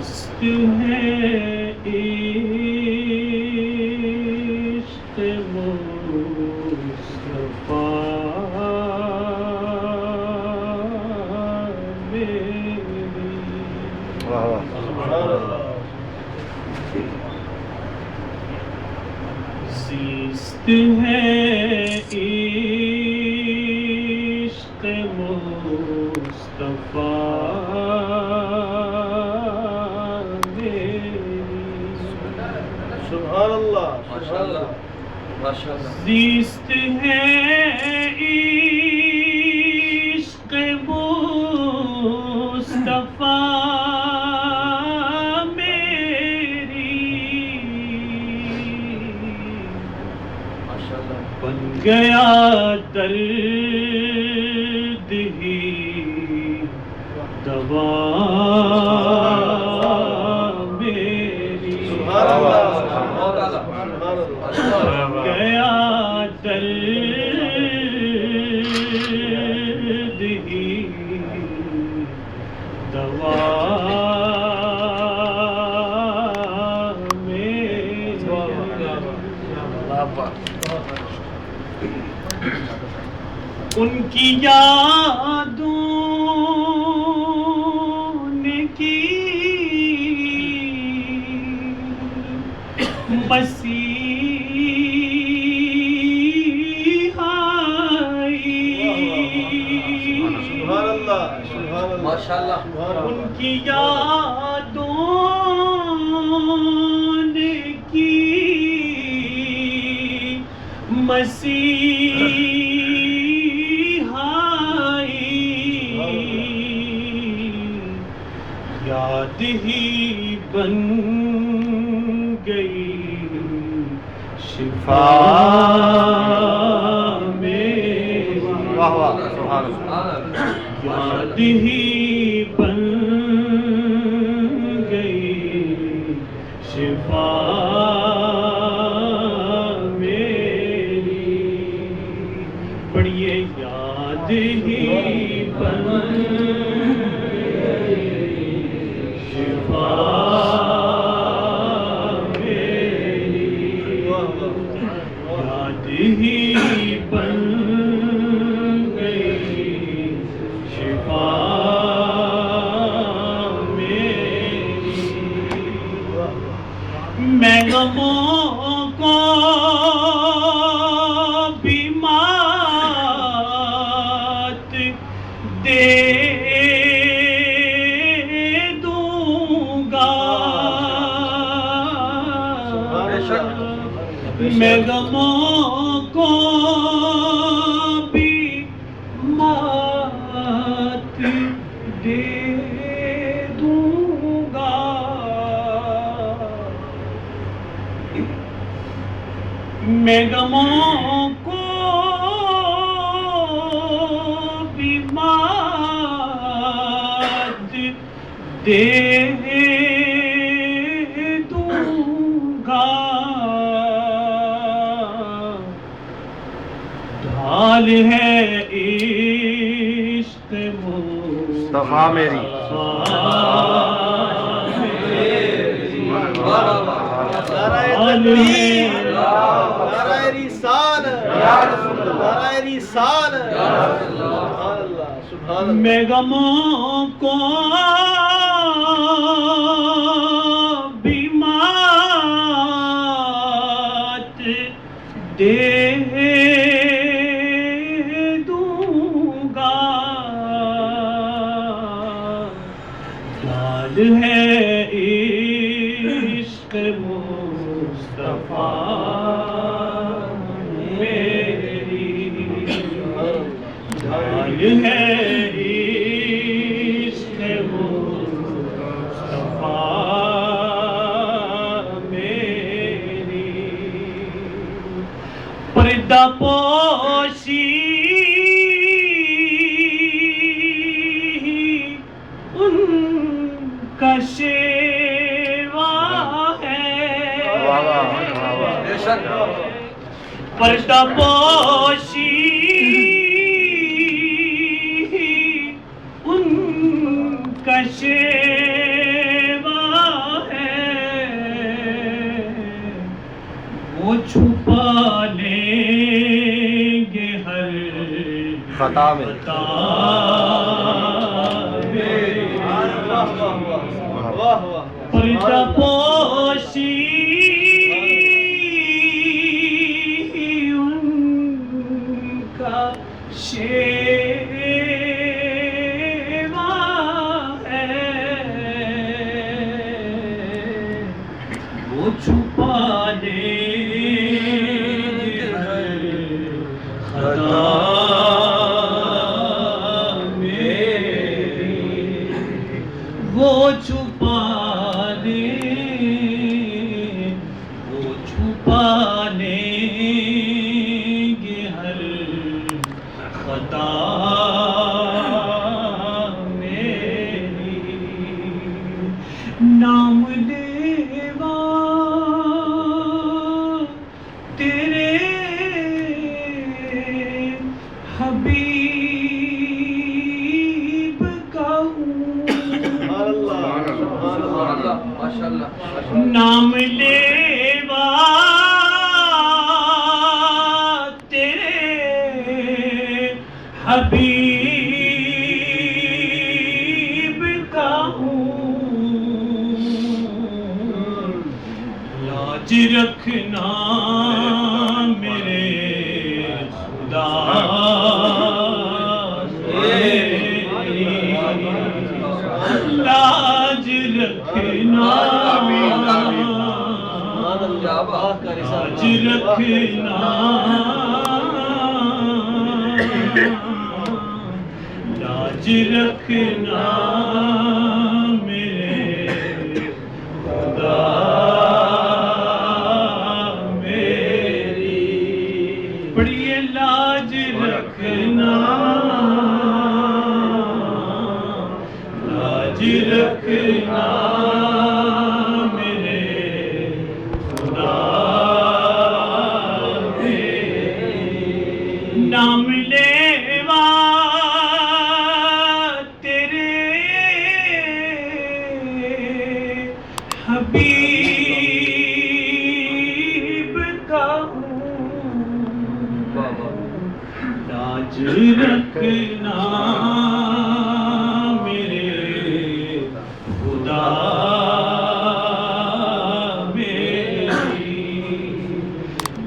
زیست ہے عشق مصطفیٰ میری زیست ہے عشق مصطفیٰ سبحان اللہ ماشاء اللہ ماشاء اللہ زیست ہے عشق مصطفیٰ میری بن گیا درد ہی دوا میری گیا درد ہی دوا ان کی یادوں نے کی ماشاءاللہ ان کی یادوں نے کی مسیحائی یاد ہی بن گئی شفا میری یاد ہی بن گئی شفا میری پڑھیے یاد ہی بن گئی شفا میری یاد ہی بن میں غموں کو بھی مات دے دوں گا میں غموں کو بھی مات دے میں غموں کو بھی مات دے دوں گا ڈھال ہے عشق مصطفیٰ میری میں غموں کو بھی مات دے دوں گا ڈھال ہے عشق مصطفیٰ میری ڈھال ہے پردہ پوشی ان کا شیوا ہے پردہ پوشی ان کا شیوا خطا میں خطا میری پردہ پوشی ان کا شیوا ہے وہ چھپا دے خطا وہ چھپا دے وہ چھپا لیں گے ہر خطا میری نام لیوا تیرے حبیب کا نام لیوا تیرے حبیب کا ہوں لاج رکھنا میرے خدا لاج رکھنا لاج رکھنا لاج رکھنا میرے خدا میری بڑی لاج رکھنا لاج رکھنا میرے خدا میری نام لیوا تیرے حبیب کا لاج رکھنا میرے خدا میری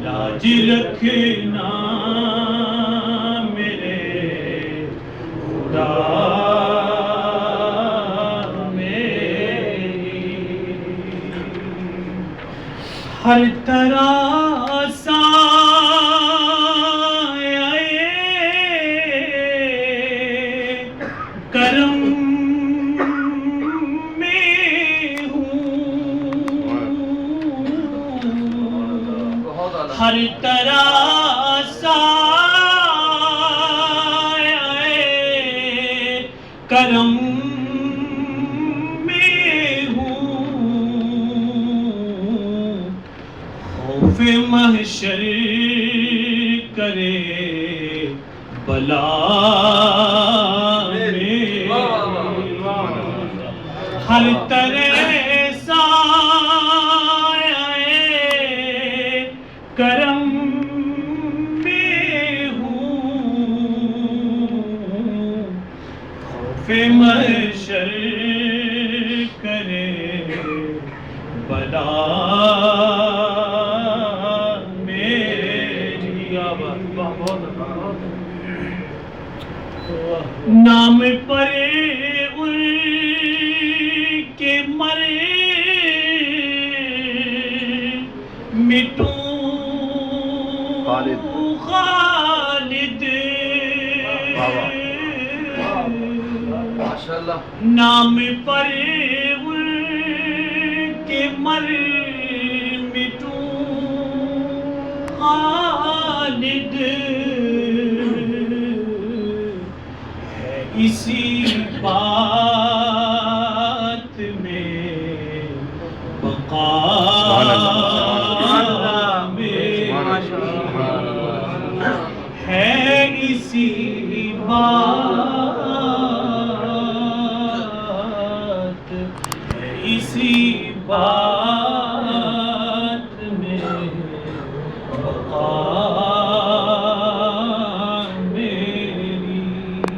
لاج رکھنا میرے خدا میری ہر طرح کرم میں ہوں ہر طرح سایہ کرم میں ہوں خوف محشر کرے بلا ہر طرح سایہ کرم میں ہوں خوف محشر کرے بلا میری نام پر کے مرے مٹوں خالد نام پر کے مر مٹوں خالد ہے اسی بات میں بقا ہے اسی بات ہے اسی بات